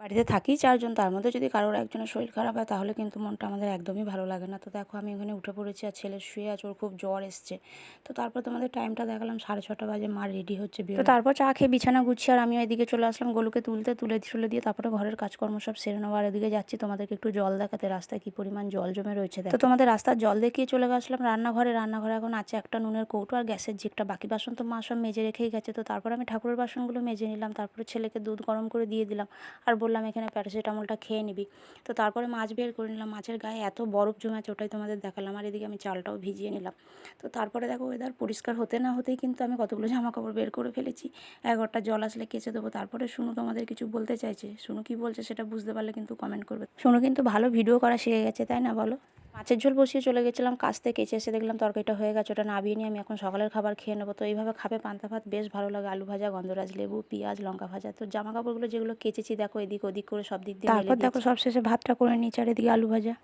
বাড়িতে থাকি 4 জন, তার মধ্যে যদি কারোর একজনের শরীর খারাপ হয় তাহলে কিন্তু মনটা আমাদের একদমই ভালো লাগে না। তো দেখো আমি এখানে উঠে পড়েছি আর ছেলে শুয়ে আছে, ওর খুব জ্বর এসছে। তো তারপর তোমাদের টাইমটা দেখালাম 6:30 বাজে, মা রেডি হচ্ছে তো তারপর চা খেয়ে বিছানা গুছিয়ে আর আমিও এদিকে চলে আসলাম গোলুকে তুলে দিয়ে তারপরে ঘরের কাজকর্ম সব সেরে নেবো। আর এদিকে যাচ্ছি তোমাদেরকে একটু জল দেখাতে, রাস্তায় কি পরিমাণ জল জমে রয়েছে। তো তোমাদের রাস্তার জল দেখিয়ে চলে গেছিলাম রান্নাঘরে এখন আছে একটা নুনের কৌটো আর গ্যাসের জিকটা, বাকি বাসন তো মা সব মেজে রেখেই গেছে। তো তারপর আমি ঠাকুরের বাসনগুলো মেজে নিলাম, তারপরে ছেলেকে দুধ গরম করে দিয়ে দিলাম আর বললাম এখানে প্যারাসিটামলটা খেয়ে নিবি। তো তারপরে মাছ বের করে নিলাম, মাছের গায়ে এত বরফ জমে আছে ওটাই তোমাদের দেখালাম। আর এদিকে আমি চালটাও ভিজিয়ে নিলাম। তো তারপরে দেখো ওয়েদার পরিষ্কার হতে না হতেই কিন্তু আমি কতগুলো জামা কাপড় বের করে ফেলেছি। এগারোটা জল আসলে কেচে দেবো। তারপরে শুনু তোমাদের কিছু বলতে চাইছে, শুনু কি বলছে সেটা বুঝতে পারলে কিন্তু কমেন্ট করবে। শুনু কিন্তু ভালো ভিডিও করা শিখে গেছে, তাই না বলো? মাছের ঝোল বসিয়ে চলে গেছিলাম, কাস্তে কেচে এসে দেখলাম তরকারিটা হয়ে গেছে, ওটা নাবিয়ে নিয়ে আমি এখন সকালের খাবার খেয়ে নেবো। তো এইভাবে খাবে পান্তা ভাত, বেশ ভালো লাগে। আলু ভাজা, গন্ধরাজ লেবু, পেঁয়াজ, লঙ্কা ভাজা। তো জামা কাপড়গুলো যেগুলো কেচেছি দেখো এদিক ওদিক করে সব দিক দিয়ে তারপর দেখো সব শেষে ভাতটা করে নিই, চারিদিকে আলু ভাজা।